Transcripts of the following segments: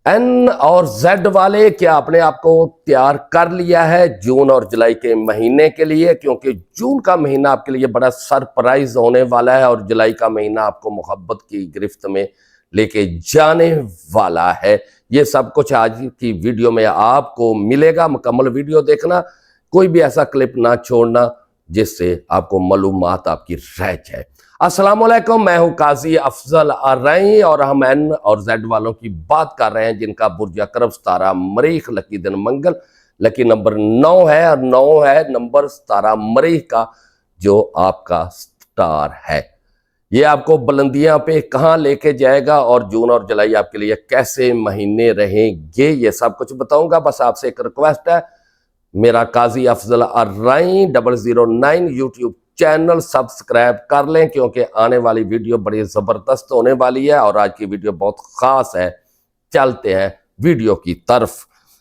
N اور Z والے کیا اپنے آپ کو تیار کر لیا ہے جون اور جولائی کے مہینے کے لیے؟ کیونکہ جون کا مہینہ آپ کے لیے بڑا سرپرائز ہونے والا ہے اور جولائی کا مہینہ آپ کو محبت کی گرفت میں لے کے جانے والا ہے۔ یہ سب کچھ آج کی ویڈیو میں آپ کو ملے گا، مکمل ویڈیو دیکھنا، کوئی بھی ایسا کلپ نہ چھوڑنا جس سے آپ کو معلومات آپ کی رہ جائے۔ السلام علیکم، میں ہوں قاضی افضل الرعی اور ہم این اور زیڈ والوں کی بات کر رہے ہیں جن کا برج اکرب ستارہ مریخ، لکی دن منگل، لکی نمبر 9 ہے اور 9 ہے نمبر ستارہ مریخ کا جو آپ کا سٹار ہے۔ یہ آپ کو بلندیاں پہ کہاں لے کے جائے گا اور جون اور جولائی آپ کے لیے کیسے مہینے رہیں گے یہ سب کچھ بتاؤں گا۔ بس آپ سے ایک ریکویسٹ ہے، میرا قاضی افضل الرعی 009 یوٹیوب چینل سبسکرائب کر لیں کیونکہ آنے والی ویڈیو بڑی زبردست ہونے والی ہے اور آج کی ویڈیو بہت خاص ہے۔ چلتے ہیں ویڈیو کی طرف۔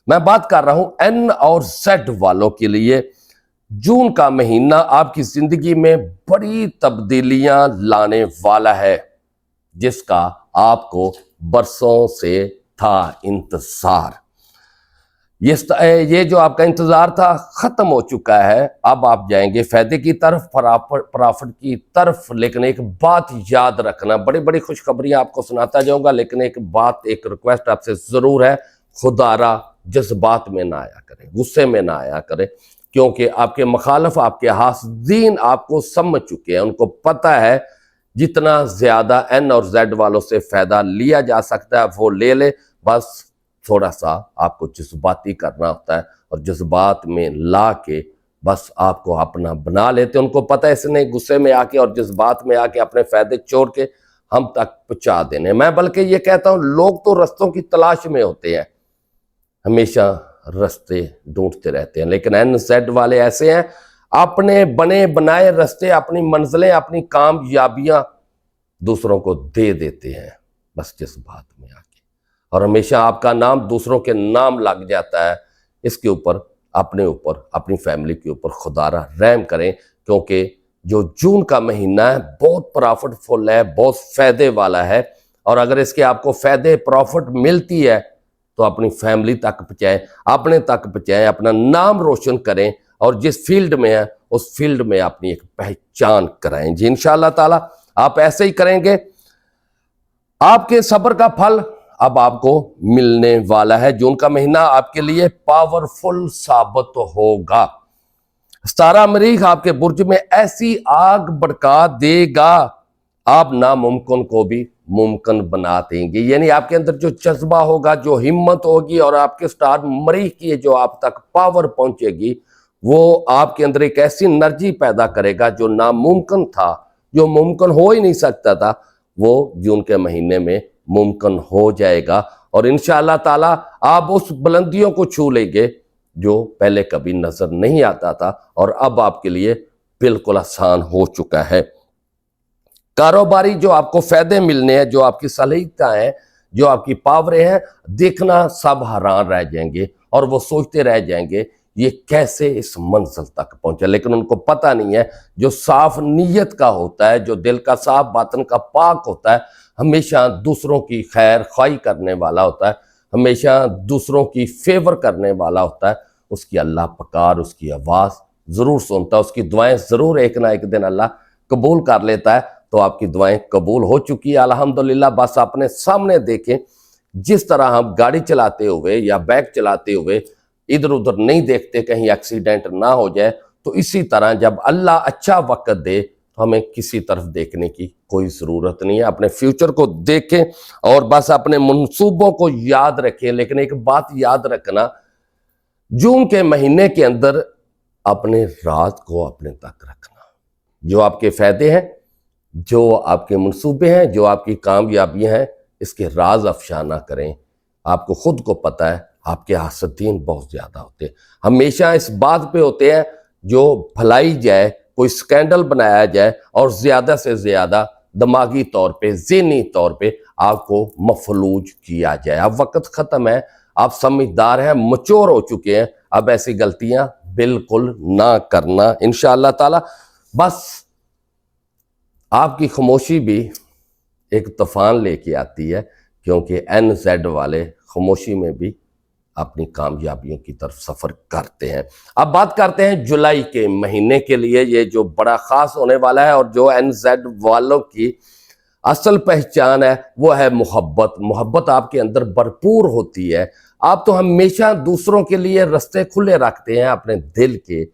میں بات کر رہا ہوں این اور زیڈ والوں کے لیے۔ جون کا مہینہ آپ کی زندگی میں بڑی تبدیلیاں لانے والا ہے جس کا آپ کو برسوں سے تھا انتظار۔ یہ جو آپ کا انتظار تھا ختم ہو چکا ہے۔ اب آپ جائیں گے فائدے کی طرف، پرافٹ کی طرف۔ لیکن ایک بات یاد رکھنا، بڑی بڑی خوشخبریاں آپ کو سناتا جاؤں گا، لیکن ایک ریکویسٹ آپ سے ضرور ہے، خدا را جذبات میں نہ آیا کرے، غصے میں نہ آیا کرے، کیونکہ آپ کے مخالف، آپ کے حاسدین آپ کو سمجھ چکے ہیں۔ ان کو پتہ ہے جتنا زیادہ این اور زیڈ والوں سے فائدہ لیا جا سکتا ہے وہ لے لے، بس تھوڑا سا آپ کو جذباتی کرنا ہوتا ہے اور جذبات میں لا کے بس آپ کو اپنا بنا لیتے ہیں۔ ان کو پتہ ہے اس نے غصے میں آ کے اور جذبات میں آ کے اپنے فائدے چھوڑ کے ہم تک پہنچا دینے۔ میں بلکہ یہ کہتا ہوں، لوگ تو رستوں کی تلاش میں ہوتے ہیں، ہمیشہ رستے ڈھونڈتے رہتے ہیں، لیکن این زیڈ والے ایسے ہیں، اپنے بنے بنائے رستے، اپنی منزلیں، اپنی کامیابیاں دوسروں کو دے دیتے ہیں بس جذبات میں آ کے، اور ہمیشہ آپ کا نام دوسروں کے نام لگ جاتا ہے۔ اس کے اوپر، اپنے اوپر، اپنی فیملی کے اوپر خدا را رحم کریں، کیونکہ جو جون کا مہینہ ہے بہت پرافٹ فل ہے، بہت فائدے والا ہے، اور اگر اس کے آپ کو فائدے پرافٹ ملتی ہے تو اپنی فیملی تک پہنچائیں، اپنے تک پہنچائیں، اپنا نام روشن کریں اور جس فیلڈ میں ہے اس فیلڈ میں اپنی ایک پہچان کرائیں۔ جی انشاءاللہ تعالی آپ ایسے ہی کریں گے، آپ کے صبر کا پھل اب آپ کو ملنے والا ہے۔ جون کا مہینہ آپ کے لیے پاورفل ثابت ہوگا۔ ستارہ مریخ آپ کے برج میں ایسی آگ بھڑکا دے گا، آپ ناممکن کو بھی ممکن بنا دیں گے۔ یعنی آپ کے اندر جو جذبہ ہوگا، جو ہمت ہوگی، اور آپ کے سٹار مریخ کی جو آپ تک پاور پہنچے گی، وہ آپ کے اندر ایک ایسی انرجی پیدا کرے گا جو ناممکن تھا، جو ممکن ہو ہی نہیں سکتا تھا، وہ جون کے مہینے میں ممکن ہو جائے گا، اور انشاءاللہ تعالی آپ اس بلندیوں کو چھو لیں گے جو پہلے کبھی نظر نہیں آتا تھا اور اب آپ کے لیے بالکل آسان ہو چکا ہے۔ کاروباری جو آپ کو فائدے ملنے ہیں، جو آپ کی صلاحیتیں ہیں، جو آپ کی پاوریں ہیں، دیکھنا سب حیران رہ جائیں گے اور وہ سوچتے رہ جائیں گے یہ کیسے اس منزل تک پہنچا۔ لیکن ان کو پتہ نہیں ہے جو صاف نیت کا ہوتا ہے، جو دل کا صاف، باطن کا پاک ہوتا ہے، ہمیشہ دوسروں کی خیر خواہی کرنے والا ہوتا ہے، ہمیشہ دوسروں کی فیور کرنے والا ہوتا ہے، اس کی اللہ پکار، اس کی آواز ضرور سنتا ہے، اس کی دعائیں ضرور ایک نہ ایک دن اللہ قبول کر لیتا ہے۔ تو آپ کی دعائیں قبول ہو چکی ہے الحمدللہ۔ بس اپنے سامنے دیکھیں، جس طرح ہم گاڑی چلاتے ہوئے یا بائک چلاتے ہوئے ادھر ادھر نہیں دیکھتے کہیں ایکسیڈنٹ نہ ہو جائے، تو اسی طرح جب اللہ اچھا وقت دے تو ہمیں کسی طرف دیکھنے کی کوئی ضرورت نہیں ہے۔ اپنے فیوچر کو دیکھیں اور بس اپنے منصوبوں کو یاد رکھیں۔ لیکن ایک بات یاد رکھنا، جون کے مہینے کے اندر اپنے راز کو اپنے تک رکھنا، جو آپ کے فائدے ہیں، جو آپ کے منصوبے ہیں، جو آپ کی کامیابیاں ہیں، اس کے راز افشا نہ کریں۔ آپ کو خود کو پتہ ہے آپ کے حاسدین بہت زیادہ ہوتے ہیں، ہمیشہ اس بات پہ ہوتے ہیں جو بھلائی جائے، کوئی سکینڈل بنایا جائے اور زیادہ سے زیادہ دماغی طور پہ، ذہنی طور پہ آپ کو مفلوج کیا جائے۔ اب وقت ختم ہے، آپ سمجھدار ہیں، مچور ہو چکے ہیں، اب ایسی غلطیاں بالکل نہ کرنا انشاءاللہ تعالی۔ بس آپ کی خاموشی بھی ایک طوفان لے کے آتی ہے، کیونکہ این زیڈ والے خاموشی میں بھی اپنی کامیابیوں کی طرف سفر کرتے ہیں۔ اب بات کرتے ہیں جولائی کے مہینے کے لیے، یہ جو بڑا خاص ہونے والا ہے، اور جو NZ والوں کی اصل پہچان ہے وہ ہے محبت۔ محبت آپ کے اندر بھرپور ہوتی ہے، آپ تو ہمیشہ دوسروں کے لیے رستے کھلے رکھتے ہیں اپنے دل کے،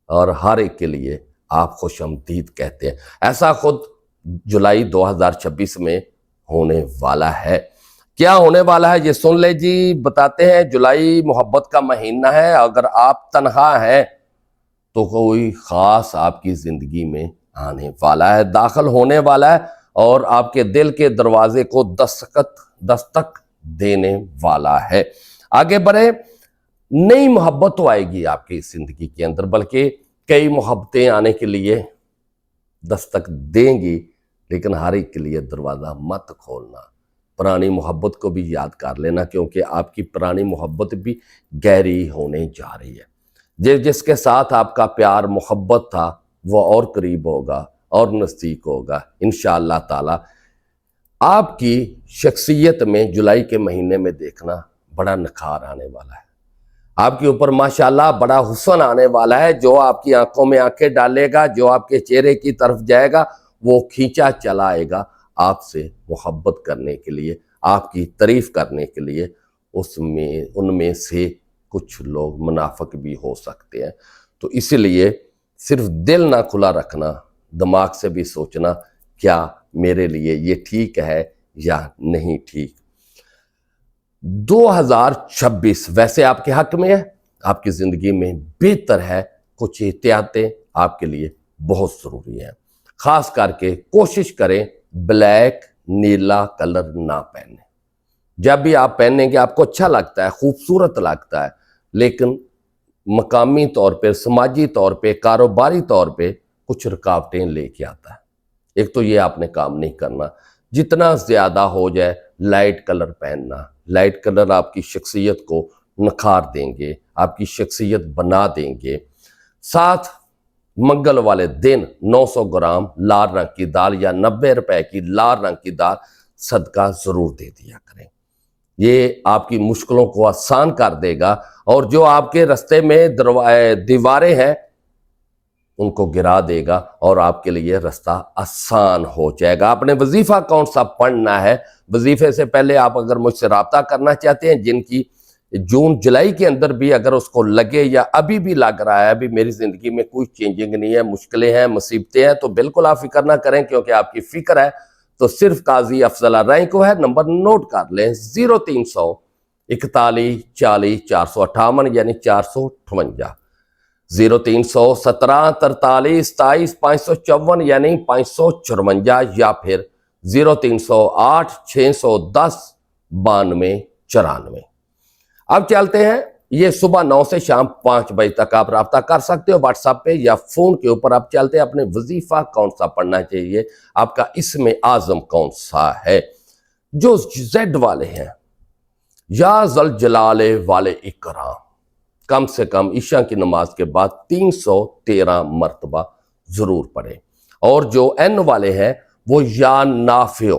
اور ہر ایک کے لیے آپ خوش آمدید کہتے ہیں۔ ایسا خود جولائی 2026 میں ہونے والا ہے۔ کیا ہونے والا ہے یہ سن لے جی، بتاتے ہیں۔ جولائی محبت کا مہینہ ہے، اگر آپ تنہا ہیں تو کوئی خاص آپ کی زندگی میں آنے والا ہے، داخل ہونے والا ہے، اور آپ کے دل کے دروازے کو دستک دینے والا ہے۔ آگے بڑھے، نئی محبت تو آئے گی آپ کی زندگی کے اندر، بلکہ کئی محبتیں آنے کے لیے دستک دیں گی، لیکن ہر ایک کے لیے دروازہ مت کھولنا۔ پرانی محبت کو بھی یاد کر لینا، کیونکہ آپ کی پرانی محبت بھی گہری ہونے جا رہی ہے۔ جس کے ساتھ آپ کا پیار محبت تھا وہ اور قریب ہوگا اور نزدیک ہوگا انشاءاللہ تعالی۔ آپ کی شخصیت میں جولائی کے مہینے میں دیکھنا بڑا نکھار آنے والا ہے، آپ کے اوپر ماشاءاللہ بڑا حسن آنے والا ہے۔ جو آپ کی آنکھوں میں آنکھیں ڈالے گا، جو آپ کے چہرے کی طرف جائے گا، وہ کھینچا چلا آئے گا آپ سے محبت کرنے کے لیے، آپ کی تعریف کرنے کے لیے۔ ان میں سے کچھ لوگ منافق بھی ہو سکتے ہیں، تو اسی لیے صرف دل نہ کھلا رکھنا، دماغ سے بھی سوچنا کیا میرے لیے یہ ٹھیک ہے یا نہیں ٹھیک۔ 2026 ویسے آپ کے حق میں ہے، آپ کی زندگی میں بہتر ہے۔ کچھ احتیاطیں آپ کے لیے بہت ضروری ہیں، خاص کر کے کوشش کریں بلیک نیلا کلر نہ پہنیں۔ جب بھی آپ پہنیں گے آپ کو اچھا لگتا ہے، خوبصورت لگتا ہے، لیکن مقامی طور پہ، سماجی طور پہ، کاروباری طور پہ کچھ رکاوٹیں لے کے آتا ہے۔ ایک تو یہ آپ نے کام نہیں کرنا، جتنا زیادہ ہو جائے لائٹ کلر پہننا۔ لائٹ کلر آپ کی شخصیت کو نکھار دیں گے، آپ کی شخصیت بنا دیں گے۔ ساتھ منگل والے دن 900 گرام لال رنگ کی دال یا 90 روپے کی لال رنگ کی دال صدقہ ضرور دے دیا کریں۔ یہ آپ کی مشکلوں کو آسان کر دے گا، اور جو آپ کے رستے میں دیواریں ہیں ان کو گرا دے گا، اور آپ کے لیے رستہ آسان ہو جائے گا۔ آپ نے وظیفہ کون سا پڑھنا ہے، وظیفے سے پہلے آپ اگر مجھ سے رابطہ کرنا چاہتے ہیں، جن کی جون جولائی کے اندر بھی اگر اس کو لگے یا ابھی بھی لگ رہا ہے ابھی میری زندگی میں کوئی چینجنگ نہیں ہے، مشکلیں ہیں، مصیبتیں ہیں، تو بالکل آپ فکر نہ کریں، کیونکہ آپ کی فکر ہے تو صرف قاضی افضل الرائیں کو ہے۔ نمبر نوٹ کر لیں، 0341 40 458 یعنی 458، 0317 43 27 554 یعنی 554، یا پھر 0308 610 92 94۔ اب چلتے ہیں، یہ صبح 9 سے شام 5 بجے تک آپ رابطہ کر سکتے ہو واٹس ایپ پہ یا فون کے اوپر۔ آپ چلتے ہیں، اپنے وظیفہ کون سا پڑھنا چاہیے، آپ کا اسم اعظم کون سا ہے۔ جو زیڈ والے ہیں، یا ذوالجلال والے اکرام، کم سے کم عشاء کی نماز کے بعد 313 مرتبہ ضرور پڑھیں، اور جو این والے ہیں وہ یا نافع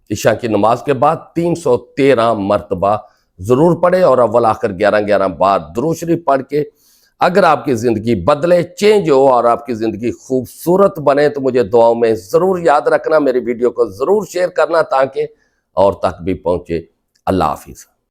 عشاء کی نماز کے بعد 313 مرتبہ ضرور پڑھیں، اور اول آخر 11 بار درود شریف پڑھ کے اگر آپ کی زندگی بدلے، چینج ہو، اور آپ کی زندگی خوبصورت بنے، تو مجھے دعاؤں میں ضرور یاد رکھنا، میری ویڈیو کو ضرور شیئر کرنا تاکہ اور تک بھی پہنچے۔ اللہ حافظ۔